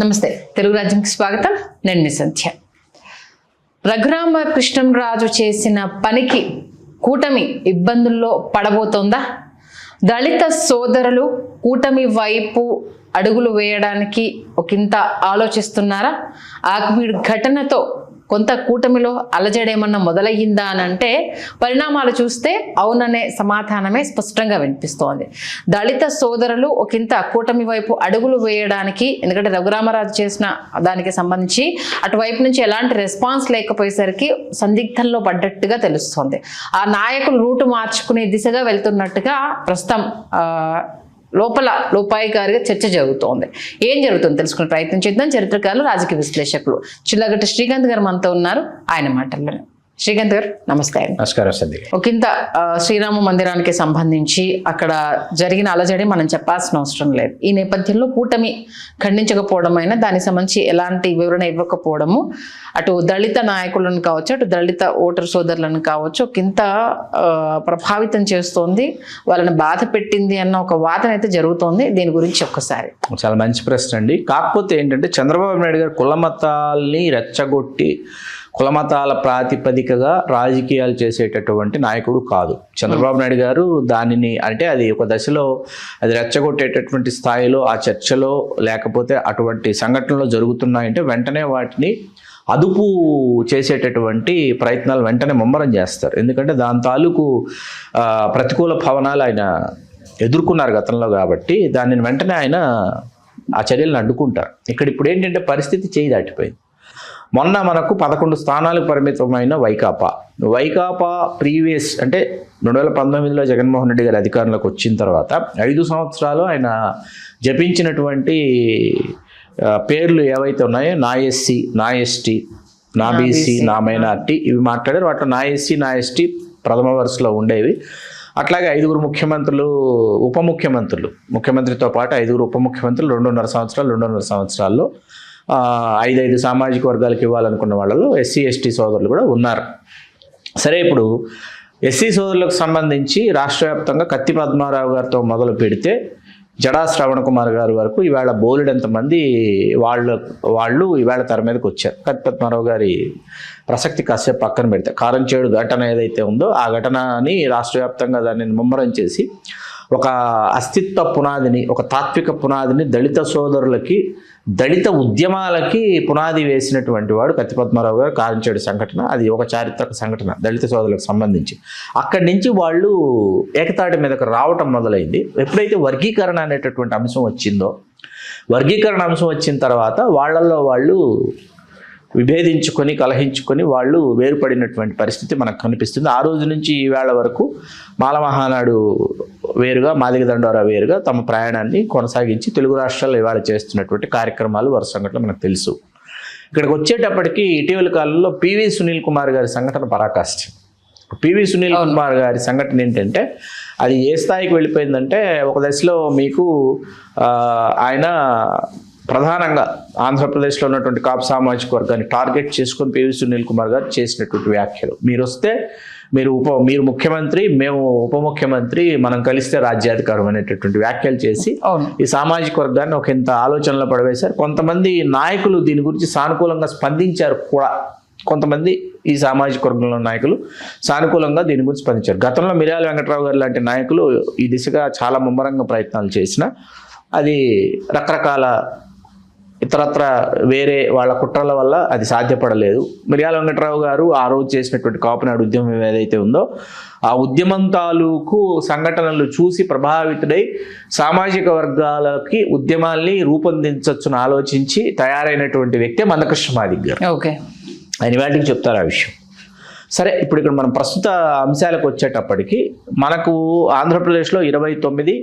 నమస్తే, తెలుగు రాజ్యంకి స్వాగతం. నేను మీ సంధ్య. రఘురామకృష్ణంరాజు చేసిన పనికి కూటమి ఇబ్బందుల్లో పడబోతోందా? దళిత సోదరులు కూటమి వైపు అడుగులు వేయడానికి ఒకంత ఆలోచిస్తున్నారా? ఆకుమీడు ఘటనతో కొంత కూటమిలో అలజడేమన్నా మొదలయ్యిందా అని అంటే పరిణామాలు చూస్తే అవుననే సమాధానమే స్పష్టంగా వినిపిస్తోంది. దళిత సోదరులు ఒకంత కూటమి వైపు అడుగులు వేయడానికి, ఎందుకంటే రఘురామరాజు చేసిన దానికి సంబంధించి అటువైపు నుంచి ఎలాంటి రెస్పాన్స్ లేకపోయేసరికి సందిగ్ధంలో పడ్డట్టుగా తెలుస్తోంది. ఆ నాయకులు రూటు మార్చుకునే దిశగా వెళ్తున్నట్టుగా ప్రస్తుతం లోపల లోపాయి గారిగా చర్చ జరుగుతోంది. ఏం జరుగుతుంది తెలుసుకునే ప్రయత్నం చేద్దాం. చరిత్రకారులు, రాజకీయ విశ్లేషకులు చిల్లగట్ట శ్రీకాంత్ గారు మనతో ఉన్నారు. ఆయన మాటల్లో శ్రీకాంత్ గారు నమస్తే. నమస్కారం. ఒకంత శ్రీరామ మందిరానికి సంబంధించి అక్కడ జరిగిన అలజడి మనం చెప్పాల్సిన అవసరం లేదు. ఈ నేపథ్యంలో కూటమి ఖండించకపోవడం అయినా దానికి సంబంధించి ఎలాంటి వివరణ ఇవ్వకపోవడము అటు దళిత నాయకులను కావచ్చు, అటు దళిత ఓటర్ సోదరులను కావచ్చు ఒకంత ప్రభావితం చేస్తోంది, వాళ్ళని బాధ పెట్టింది అన్న ఒక వాదన అయితే జరుగుతోంది. దీని గురించి ఒక్కసారి. చాలా మంచి ప్రశ్న అండి. కాకపోతే ఏంటంటే చంద్రబాబు నాయుడు గారు కులమతాల్ని రెచ్చగొట్టి కులమతాల ప్రాతిపదికగా రాజకీయాలు చేసేటటువంటి నాయకుడు కాదు చంద్రబాబు నాయుడు గారు. దానిని అంటే అది ఒక దశలో అది రెచ్చగొట్టేటటువంటి స్థాయిలో ఆ చర్చలో లేకపోతే అటువంటి సంఘటనలు జరుగుతున్నాయంటే వెంటనే వాటిని అదుపు చేసేటటువంటి ప్రయత్నాలు వెంటనే ముమ్మరం చేస్తారు. ఎందుకంటే దాని తాలూకు ప్రతికూల భావనాలు ఆయన ఎదుర్కొన్నారు గతంలో, కాబట్టి దానిని వెంటనే ఆయన ఆ చర్యలను అడ్డుకుంటారు. ఇప్పుడు ఏంటంటే పరిస్థితి చేయి దాటిపోయింది. మొన్న మనకు 11 స్థానాలకు పరిమితమైన వైకాపా ప్రీవియస్ అంటే 2019లో జగన్మోహన్ రెడ్డి గారి అధికారంలోకి వచ్చిన తర్వాత 5 సంవత్సరాలు ఆయన జపించినటువంటి పేర్లు ఏవైతే ఉన్నాయో నా ఎస్సీ, నా ఎస్టీ, నా బీసీ, నా మైనార్టీ ఇవి మాట్లాడారు. వాటిలో నా ఎస్సీ, నా ఎస్టీ ప్రథమ వరుసలో ఉండేవి. అట్లాగే 5 ముఖ్యమంత్రులు, ఉప ముఖ్యమంత్రులు, ముఖ్యమంత్రితో పాటు 5 ఉప ముఖ్యమంత్రులు 2.5 సంవత్సరాల్లో 5 సామాజిక వర్గాలకు ఇవ్వాలనుకున్న వాళ్ళలో ఎస్సీ ఎస్టీ సోదరులు కూడా ఉన్నారు. సరే, ఇప్పుడు ఎస్సీ సోదరులకు సంబంధించి రాష్ట్ర వ్యాప్తంగా కత్తి పద్మారావు గారితో మొదలు పెడితే జడా శ్రవణ్ కుమార్ గారి వరకు ఇవాళ బోలెడంతమంది వాళ్ళు ఇవాళ తెర మీదకి వచ్చారు. కత్తి పద్మారావు గారి ప్రసక్తి కాసేపు పక్కన పెడితే కారంచేడు ఘటన ఏదైతే ఉందో ఆ ఘటనని రాష్ట్ర వ్యాప్తంగా దాన్ని ముమ్మరం చేసి ఒక అస్తిత్వ పునాదిని, ఒక తాత్విక పునాదిని దళిత సోదరులకి, దళిత ఉద్యమాలకి పునాది వేసినటువంటి వాడు కత్తి పద్మారావు గారు. కారంచేడు సంఘటన అది ఒక చారిత్రక సంఘటన దళిత సోదరులకు సంబంధించి. అక్కడి నుంచి వాళ్ళు ఏకతాటి మీదకు రావటం మొదలైంది. ఎప్పుడైతే వర్గీకరణ అనేటటువంటి అంశం వచ్చిందో, వర్గీకరణ అంశం వచ్చిన తర్వాత వాళ్ళల్లో వాళ్ళు విభేదించుకొని కలహించుకొని వాళ్ళు వేరుపడినటువంటి పరిస్థితి మనకు కనిపిస్తుంది. ఆ రోజు నుంచి ఈవేళ వరకు మాల మహానాడు వేరుగా, మాదిగ దండోరా వేరుగా తమ ప్రయాణాన్ని కొనసాగించి తెలుగు రాష్ట్రాల్లో ఇవాళ చేస్తున్నటువంటి కార్యక్రమాలు వరుస సంఘటనలు మనకు తెలుసు. ఇక్కడికి వచ్చేటప్పటికి ఇటీవల కాలంలో పివి సునీల్ కుమార్ గారి సంఘటన పరాకాష్ఠ. పివి సునీల్ కుమార్ గారి సంఘటన ఏంటంటే అది ఏ స్థాయికి వెళ్ళిపోయిందంటే ఒక దశలో మీకు ఆయన ప్రధానంగా ఆంధ్రప్రదేశ్లో ఉన్నటువంటి కాపు సామాజిక వర్గాన్ని టార్గెట్ చేసుకొని పివి సునీల్ కుమార్ గారు చేసినటువంటి వ్యాఖ్యలు, మీరు వస్తే మీరు ముఖ్యమంత్రి, మేము ఉప ముఖ్యమంత్రి, మనం కలిస్తే రాజ్యాధికారం అనేటటువంటి వ్యాఖ్యలు చేసి ఈ సామాజిక వర్గాన్ని ఒక ఇంత ఆలోచనలో పడవేశారు. కొంతమంది నాయకులు దీని గురించి సానుకూలంగా స్పందించారు కూడా. కొంతమంది ఈ సామాజిక వర్గంలో నాయకులు సానుకూలంగా దీని గురించి స్పందించారు. గతంలో మిర్యాల వెంకట్రావు గారు లాంటి నాయకులు ఈ దిశగా చాలా ముమ్మరంగా ప్రయత్నాలు చేసినా అది రకరకాల ఇతరత్ర వేరే వాళ్ళ కుట్రల వల్ల అది సాధ్యపడలేదు. మిర్యాల వెంకట్రావు గారు ఆ రోజు చేసినటువంటి కాపునాడు ఉద్యమం ఏదైతే ఉందో ఆ ఉద్యమం తాలూకు సంఘటనలు చూసి ప్రభావితుడై సామాజిక వర్గాలకి ఉద్యమాల్ని రూపొందించవచ్చును ఆలోచించి తయారైనటువంటి వ్యక్తే మందకృష్ణ మాదిగ గారు. ఆయన వాటికి చెప్తారు ఆ విషయం. సరే, ఇప్పుడు ఇక్కడ మనం ప్రస్తుత అంశాలకు వచ్చేటప్పటికి మనకు ఆంధ్రప్రదేశ్లో 29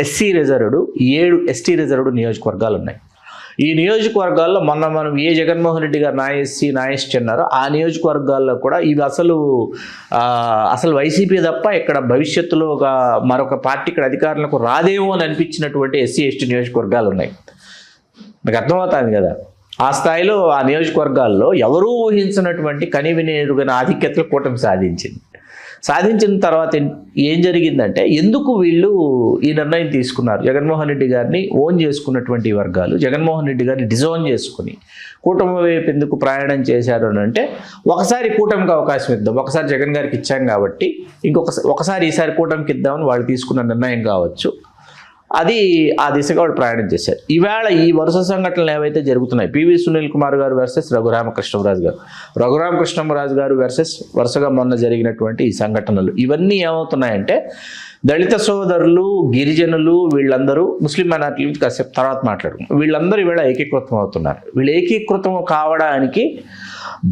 ఎస్సీ రిజర్వ్డ్, 7 ఎస్టీ రిజర్వ్డ్ నియోజకవర్గాలు ఉన్నాయి. ఈ నియోజకవర్గాల్లో మొన్న మనం ఏ జగన్మోహన్ రెడ్డి గారు నా ఎస్సీ నా ఎస్టీ అన్నారో ఆ నియోజకవర్గాల్లో కూడా ఇవి అసలు వైసీపీ తప్ప ఇక్కడ భవిష్యత్తులో మరొక పార్టీ ఇక్కడ అధికారులకు రాదేమో అని అనిపించినటువంటి ఎస్సీ ఎస్టీ నియోజకవర్గాలు ఉన్నాయి. మీకు అర్థమవుతుంది కదా. ఆ స్థాయిలో ఆ నియోజకవర్గాల్లో ఎవరూ ఊహించినటువంటి కనివిని ఎరుగని ఆధిక్యతలు కూటమి సాధించింది. సాధించిన తర్వాత ఏం జరిగిందంటే ఎందుకు వీళ్ళు ఈ నిర్ణయం తీసుకున్నారు? జగన్మోహన్ రెడ్డి గారిని ఓన్ చేసుకున్నటువంటి వర్గాలు జగన్మోహన్ రెడ్డి గారిని డిజోన్ చేసుకుని కూటమి వైపు ఎందుకు ప్రయాణం చేశారు అని అంటే, ఒకసారి కూటమికి అవకాశం ఇద్దాం, ఒకసారి జగన్ గారికి ఇచ్చాం కాబట్టి ఒకసారి ఈసారి కూటమికి ఇద్దామని వాళ్ళు తీసుకున్న నిర్ణయం కావచ్చు. అది ఆ దిశగా వాళ్ళు ప్రయాణం చేశారు. ఈవేళ ఈ వరుస సంఘటనలు ఏవైతే జరుగుతున్నాయి, పివి సునీల్ కుమార్ గారు వర్సెస్ రఘురామకృష్ణరాజు గారు, రఘురామకృష్ణరాజు గారు వర్సెస్ వరుసగా మొన్న జరిగినటువంటి ఈ సంఘటనలు, ఇవన్నీ ఏమవుతున్నాయంటే దళిత సోదరులు, గిరిజనులు, వీళ్ళందరూ ముస్లిం మైనారిటీ కాసేపు తర్వాత మాట్లాడుకున్నారు, వీళ్ళందరూ ఈవేళ ఏకీకృతం అవుతున్నారు. వీళ్ళు ఏకీకృతం కావడానికి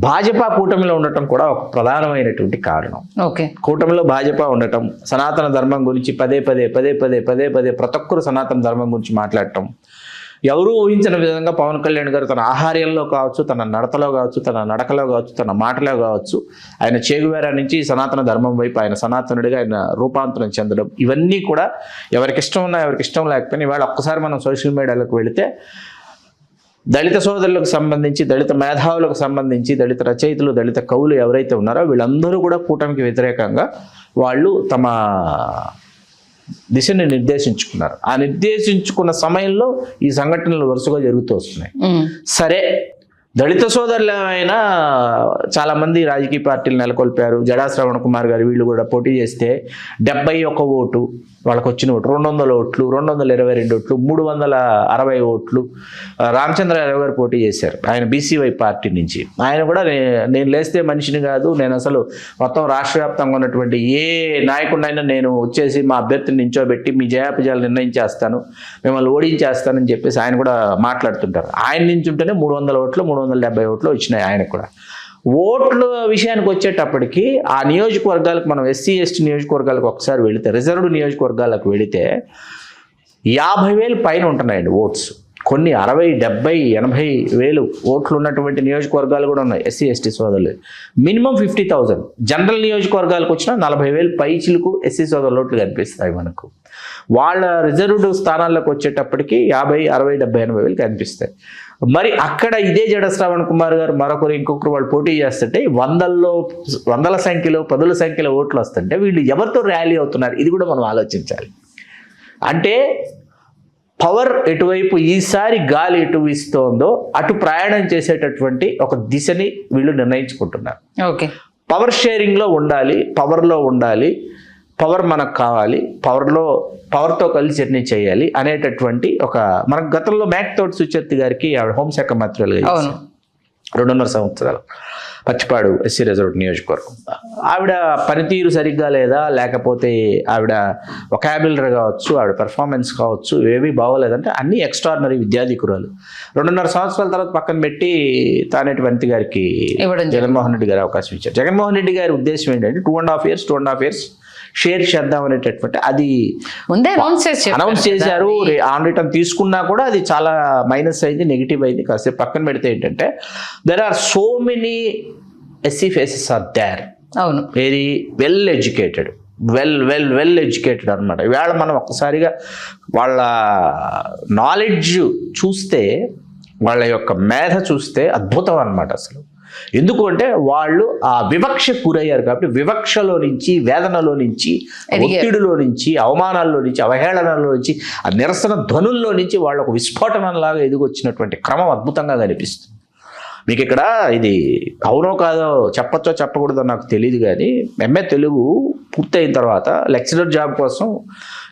భాజపా కూటమిలో ఉండటం కూడా ఒక ప్రధానమైనటువంటి కారణం. ఓకే, కూటమిలో భాజపా ఉండటం, సనాతన ధర్మం గురించి పదే పదే ప్రతి ఒక్కరు సనాతన ధర్మం గురించి మాట్లాడటం, ఎవరూ ఊహించిన విధంగా పవన్ కళ్యాణ్ గారు తన ఆహార్యంలో కావచ్చు, తన నడతలో కావచ్చు, తన నడకలో కావచ్చు, తన మాటలో కావచ్చు, ఆయన చేగువేరా నుంచి సనాతన ధర్మం వైపు ఆయన సనాతనుడిగా ఆయన రూపాంతరం చెందడం, ఇవన్నీ కూడా ఎవరికి ఇష్టం ఉన్నా ఎవరికి ఇష్టం లేకపోయినా ఇవాళ ఒక్కసారి మనం సోషల్ మీడియాలోకి వెళితే దళిత సోదరులకు సంబంధించి, దళిత మేధావులకు సంబంధించి, దళిత రచయితలు, దళిత కవులు ఎవరైతే ఉన్నారో వీళ్ళందరూ కూడా కూటమికి వ్యతిరేకంగా వాళ్ళు తమ దిశని నిర్దేశించుకున్నారు. ఆ నిర్దేశించుకున్న సమయంలో ఈ సంఘటనలు వరుసగా జరుగుతూ వస్తున్నాయి. సరే, దళిత సోదరులు ఏమైనా చాలామంది రాజకీయ పార్టీలు నెలకొల్పారు. జడా శ్రవణ్ కుమార్ గారు వీళ్ళు కూడా పోటీ చేస్తే 71 ఓటు వాళ్ళకు వచ్చిన ఓటు, 200 ఓట్లు, 222 ఓట్లు, 360 ఓట్లు. రామచంద్రరావు గారు పోటీ చేశారు, ఆయన బీసీవై పార్టీ నుంచి. ఆయన కూడా నేను లేస్తే మనిషిని కాదు, నేను అసలు మొత్తం రాష్ట్ర వ్యాప్తంగా ఉన్నటువంటి ఏ నాయకుడినైనా నేను వచ్చేసి మా అభ్యర్థిని నించోబెట్టి మీ జయాపజయాలు నిర్ణయించేస్తాను, మిమ్మల్ని ఓడించేస్తానని చెప్పేసి ఆయన కూడా మాట్లాడుతుంటారు. ఆయన నించుంటేనే 300 ఓట్లు, 370 ఓట్లు వచ్చినాయి ఆయనకు కూడా. ఓట్ల విషయానికి వచ్చేటప్పటికి ఆ నియోజకవర్గాలకు మనం ఎస్సీ ఎస్టీ నియోజకవర్గాలకు ఒకసారి వెళితే, రిజర్వ్డ్ నియోజకవర్గాలకు వెళితే 50,000 పైన ఉంటున్నాయండి ఓట్స్. కొన్ని 60, 70, 80 వేలు ఓట్లు ఉన్నటువంటి నియోజకవర్గాలు కూడా ఉన్నాయి ఎస్సీ ఎస్టీ సోదరులు. మినిమం 50,000. జనరల్ నియోజకవర్గాలకు వచ్చినా 40,000 పై చిలుకు ఎస్సీ సోదరుల ఓట్లు కనిపిస్తాయి మనకు. వాళ్ళ రిజర్వ్డ్ స్థానాల్లోకి వచ్చేటప్పటికి 50, 60, 70, 80 వేలు కనిపిస్తాయి. మరి అక్కడ ఇదే జడ శ్రవణ్ కుమార్ గారు మరొకరు ఇంకొకరు వాళ్ళు పోటీ చేస్తుంటే వందల సంఖ్యలో, 10ల సంఖ్యలో ఓట్లు వస్తుంటే వీళ్ళు ఎవరితో ర్యాలీ అవుతున్నారు, ఇది కూడా మనం ఆలోచించాలి. అంటే పవర్ ఎటువైపు ఈసారి గాలి ఎటు వీస్తోందో అటు ప్రయాణం చేసేటటువంటి ఒక దిశని వీళ్ళు నిర్ణయించుకుంటున్నారు. ఓకే, పవర్ షేరింగ్లో ఉండాలి, పవర్లో ఉండాలి, పవర్ మనకు కావాలి, పవర్తో కలిసి జర్నీ చేయాలి అనేటటువంటి ఒక, మనకు గతంలో మేకతోటి సుచరిత గారికి ఆవిడ హోంశాఖ మంత్రులుగా 2.5 సంవత్సరాలు పచ్చిపాడు ఎస్సీ రిజర్వ్ నియోజకవర్గం. ఆవిడ పనితీరు సరిగ్గా లేదా, లేకపోతే ఆవిడ వొకాబులరీ కావచ్చు, ఆవిడ పెర్ఫార్మెన్స్ కావచ్చు, ఏవి బాగోలేదంటే అన్ని ఎక్స్ట్రాడినరీ విద్యాధికురాలు. 2.5 సంవత్సరాల తర్వాత పక్కన పెట్టి తానేటి వనిత గారికి జగన్మోహన్ రెడ్డి గారు అవకాశం ఇచ్చారు. జగన్మోహన్ రెడ్డి గారి ఉద్దేశం ఏంటంటే 2.5 years షేర్ చేద్దాం అనేటటువంటి, అది ముందే అనౌన్స్ చేశారు. ఆన్ రిటర్న్ తీసుకున్నా కూడా అది చాలా మైనస్ అయింది, నెగిటివ్ అయింది. కాసేపు పక్కన పెడితే ఏంటంటే there are so many SC faces are there. అవును, very well educated, well educated అనమాట. ఇవాళ మనం ఒక్కసారిగా వాళ్ళ నాలెడ్జ్ చూస్తే, వాళ్ళ యొక్క మేధ చూస్తే అద్భుతం అనమాట అసలు. ఎందుకు అంటే వాళ్ళు ఆ వివక్ష గురయ్యారు కాబట్టి, వివక్షలో నుంచి, వేదనలో నుంచి, ఒత్తిడిలో నుంచి, అవమానాల్లో నుంచి, అవహేళనలో నుంచి, ఆ నిరసన ధ్వనుల్లో నుంచి వాళ్ళు ఒక విస్ఫోటనంలాగా ఎదిగొచ్చినటువంటి క్రమం అద్భుతంగా కనిపిస్తుంది. మీకు ఇక్కడ ఇది అవునో కాదో, చెప్పచ్చో చెప్పకూడదో నాకు తెలియదు, కానీ ఎంఏ తెలుగు పూర్తయిన తర్వాత లెక్చరర్ జాబ్ కోసం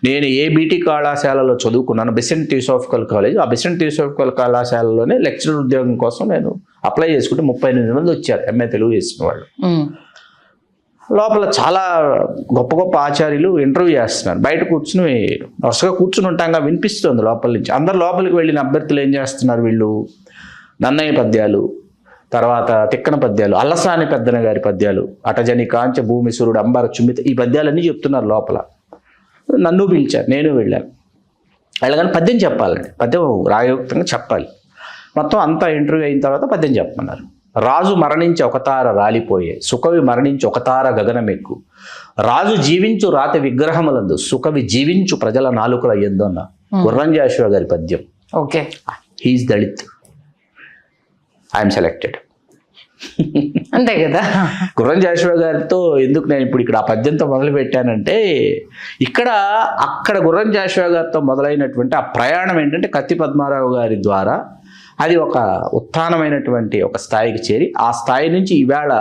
నేను ఏబీటీ కళాశాలలో చదువుకున్నాను, బెసెంట్ థియోసాఫికల్ కాలేజ్. ఆ బెసెంట్ థియోసాఫికల్ కళాశాలలోనే లెక్చరర్ ఉద్యోగం కోసం నేను అప్లై చేసుకుంటే 38 మంది వచ్చారు ఎంఏ తెలుగు చేసిన వాళ్ళు. లోపల చాలా గొప్ప గొప్ప ఆచార్యులు ఇంటర్వ్యూ చేస్తున్నారు. బయట కూర్చుని వరుసగా కూర్చుని ఉంటాగా వినిపిస్తుంది లోపల నుంచి. అందరు లోపలికి వెళ్ళిన అభ్యర్థులు ఏం చేస్తున్నారు, వీళ్ళు నన్నయ్య పద్యాలు, తర్వాత తిక్కన పద్యాలు, అల్లసాని పెద్దన గారి పద్యాలు, అటజని కాంచ భూమి సూర్యుడు అంబర చుమ్మిత, ఈ పద్యాలన్నీ చెప్తున్నారు లోపల. నన్ను పిలిచారు, నేను వెళ్ళాను. వెళ్ళగానే పద్యం చెప్పాలండి, పద్యం రాగయుక్తంగా చెప్పాలి. మొత్తం అంతా ఇంటర్వ్యూ అయిన తర్వాత పద్యం చెప్పమన్నారు. రాజు మరణించి ఒకతార రాలిపోయే, సుకవి మరణించి ఒకతార గగనమెక్కు, రాజు జీవించు రాతి విగ్రహములందు, సుకవి జీవించు ప్రజల నాలుకల ఎద్దు అన్న గుర్రంజాషువా గారి పద్యం. Okay, he's Dalit, I'm selected. అంతే కదా. గుర్రం జాషువా గారితో ఎందుకు నేను ఇప్పుడు ఇక్కడ ఆ పద్యంతో మొదలు పెట్టానంటే, అక్కడ గుర్రం జాషువా గారితో మొదలైనటువంటి ఆ ప్రయాణం ఏంటంటే కత్తి పద్మారావు గారి ద్వారా అది ఒక ఉత్థానమైనటువంటి ఒక స్థాయికి చేరి, ఆ స్థాయి నుంచి ఈవేళ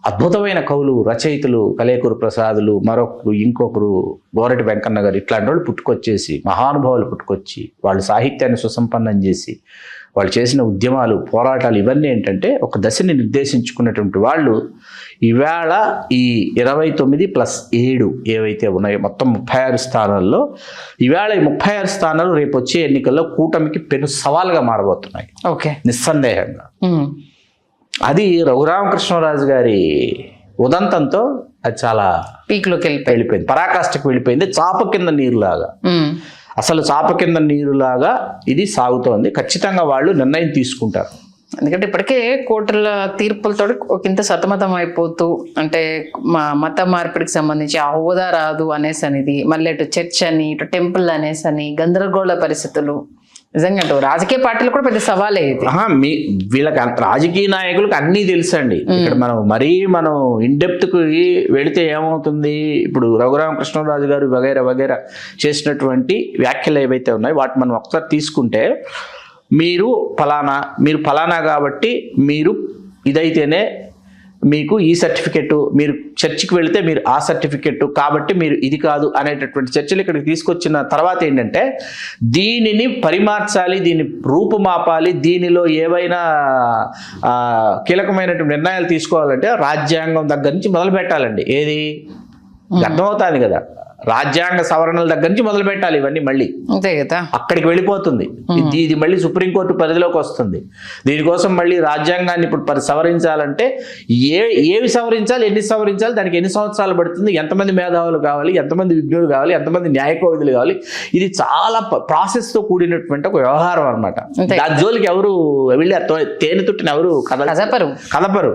అద్భుతమైన కవులు, రచయితలు, కలేకూరు ప్రసాదులు, మరొకరు, ఇంకొకరు గోరటి వెంకన్న గారు, ఇట్లాంటి వాళ్ళు పుట్టుకొచ్చేసి, మహానుభావులు పుట్టుకొచ్చి వాళ్ళు సాహిత్యాన్ని సుసంపన్నం చేసి వాళ్ళు చేసిన ఉద్యమాలు, పోరాటాలు ఇవన్నీ ఏంటంటే ఒక దశని నిర్దేశించుకున్నటువంటి వాళ్ళు ఈవేళ ఈ 29+7 ఏవైతే ఉన్నాయో మొత్తం 36 స్థానాల్లో, ఈవేళ ఈ 36 స్థానాలు రేపు వచ్చే ఎన్నికల్లో కూటమికి పెను సవాల్గా మారబోతున్నాయి. ఓకే, నిస్సందేహంగా. అది రఘురామకృష్ణరాజు గారి ఉదంతంతో అది చాలా పీక్లోకి వెళ్ళిపోయింది, పరాకాష్ఠకు వెళ్ళిపోయింది. చాప కింద నీరులాగా, అసలు చాప కింద నీరులాగా ఇది సాగుతోంది. ఖచ్చితంగా వాళ్ళు నిర్ణయం తీసుకుంటారు. ఎందుకంటే ఇప్పటికే కోర్టుల తీర్పులతో ఒకంత సతమతం అయిపోతూ, అంటే మత మార్పిడికి సంబంధించి ఆ హోదా రాదు అనేసి అనేది, మళ్ళీ ఇటు చర్చ్ అని, ఇటు టెంపుల్ అనేసి అని, గందరగోళ పరిస్థితులు. నిజంగా అటు రాజకీయ పార్టీలు కూడా పెద్ద సవాలే ఇది. వీళ్ళకి రాజకీయ నాయకులకు అన్నీ తెలుసండి. ఇక్కడ మనం ఇన్డెప్త్కి వెళితే ఏమవుతుంది, ఇప్పుడు రఘురామకృష్ణరాజు గారు వగైరా వగైరా చేసినటువంటి వ్యాఖ్యలు ఏవైతే ఉన్నాయో వాటి మనం ఒకసారి తీసుకుంటే, మీరు ఫలానా కాబట్టి మీరు ఇదైతేనే మీకు ఈ సర్టిఫికెట్, మీరు చర్చికి వెళితే మీరు ఆ సర్టిఫికెట్ కాబట్టి మీరు ఇది కాదు అనేటటువంటి చర్చలు ఇక్కడికి తీసుకొచ్చిన తర్వాత ఏంటంటే, దీనిని పరిమార్చాలి, దీన్ని రూపుమాపాలి, దీనిలో ఏవైనా కీలకమైనటువంటి నిర్ణయాలు తీసుకోవాలంటే రాజ్యాంగం దగ్గర నుంచి మొదలు పెట్టాలండి. ఏది అర్థమవుతుంది కదా, రాజ్యాంగ సవరణల దగ్గర నుంచి మొదలు పెట్టాలి ఇవన్నీ. మళ్ళీ అంతే కదా, అక్కడికి వెళ్ళిపోతుంది ఇది మళ్ళీ సుప్రీంకోర్టు పరిధిలోకి వస్తుంది. దీనికోసం మళ్ళీ రాజ్యాంగాన్ని ఇప్పుడు సవరించాలంటే ఏవి సవరించాలి, ఎన్ని సవరించాలి, దానికి ఎన్ని సంవత్సరాలు పడుతుంది, ఎంతమంది మేధావులు కావాలి, ఎంతమంది విజ్ఞులు కావాలి, ఎంతమంది న్యాయకోవిధులు కావాలి, ఇది చాలా ప్రాసెస్తో కూడినటువంటి ఒక వ్యవహారం అనమాట. దాని జోలికి ఎవరు వెళ్ళి తేనె తుట్టిన ఎవరు కదపరు.